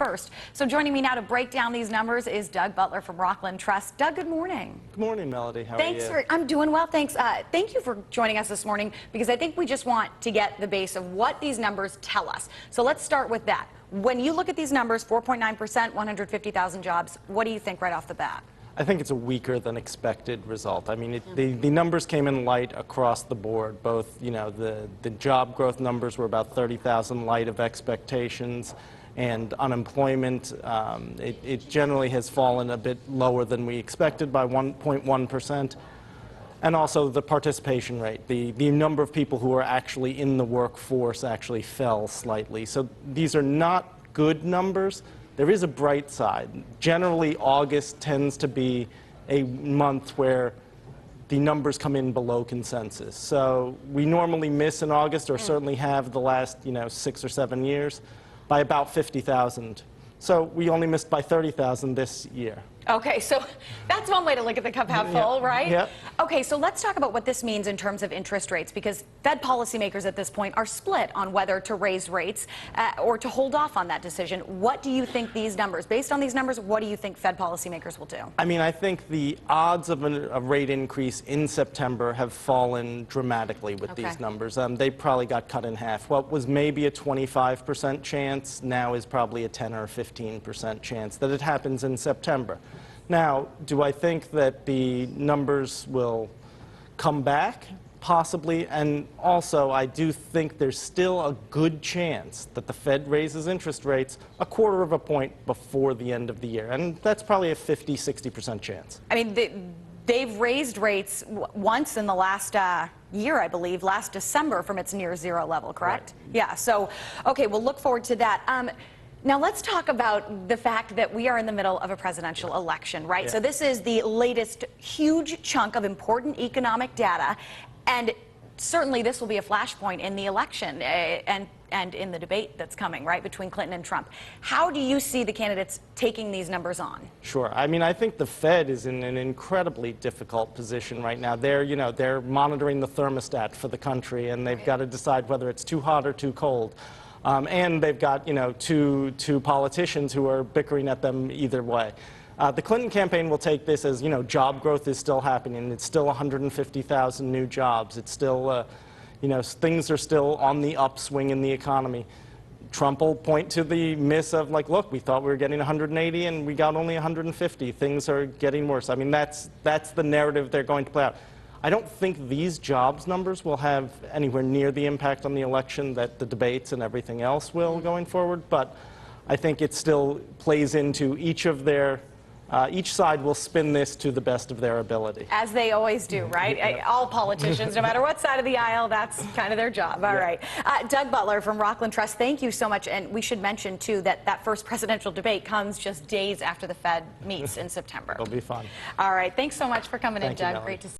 first. So joining me now to break down these numbers is Doug Butler from Rockland Trust. Doug, good morning. Good morning, Melody. How are you? I'm doing well, thanks. Thank you for joining us this morning, because I think we just want to get the base of what these numbers tell us. So let's start with that. When you look at these numbers, 4.9%, 150,000 jobs, what do you think right off the bat? I think it's a weaker than expected result. I mean, the numbers came in light across the board. Both, the job growth numbers were about 30,000 light of expectations, and unemployment, it generally has fallen a bit lower than we expected by 1.1%. And also the participation rate, the number of people who are actually in the workforce actually fell slightly. So these are not good numbers. There is a bright side. Generally, August tends to be a month where the numbers come in below consensus. So we normally miss in August, or certainly have the last 6 or 7 years, by about 50,000. So we only missed by 30,000 this year. Okay, so that's one way to look at the cup half full, right? Yep. Okay, so let's talk about what this means in terms of interest rates, because Fed policymakers at this point are split on whether to raise rates or to hold off on that decision. What do you think these numbers, based on these numbers, what do you think Fed policymakers will do? I mean, I think the odds of a rate increase in September have fallen dramatically with these numbers. They probably got cut in half. What was maybe a 25% chance now is probably a 10 or 15% chance that it happens in September. Now, do I think that the numbers will come back? Possibly. And also, I do think there's still a good chance that the Fed raises interest rates a quarter of a point before the end of the year. And that's probably a 50, 60% chance. I mean, they've raised rates once in the last year, I believe, last December from its near zero level, correct? Right. Yeah, so, okay, we'll look forward to that. Now, let's talk about the fact that we are in the middle of a presidential election, right? Yeah. So this is the latest huge chunk of important economic data, and certainly this will be a flashpoint in the election and in the debate that's coming, right, between Clinton and Trump. How do you see the candidates taking these numbers on? Sure. I mean, I think the Fed is in an incredibly difficult position right now. They're monitoring the thermostat for the country, and they've got to decide whether it's too hot or too cold. And they've got, two politicians who are bickering at them either way. The Clinton campaign will take this as, job growth is still happening. It's still 150,000 new jobs. It's still, things are still on the upswing in the economy. Trump will point to the miss of, like, look, we thought we were getting 180 and we got only 150. Things are getting worse. I mean, that's the narrative they're going to play out. I don't think these jobs numbers will have anywhere near the impact on the election that the debates and everything else will going forward, but I think it still plays into each side will spin this to the best of their ability. As they always do, right? All politicians, no matter what side of the aisle, that's kind of their job. All right. Doug Butler from Rockland Trust, thank you so much. And we should mention, too, that first presidential debate comes just days after the Fed meets in September. It'll be fun. All right. Thanks so much for coming in, Doug. Melanie. Great to see you.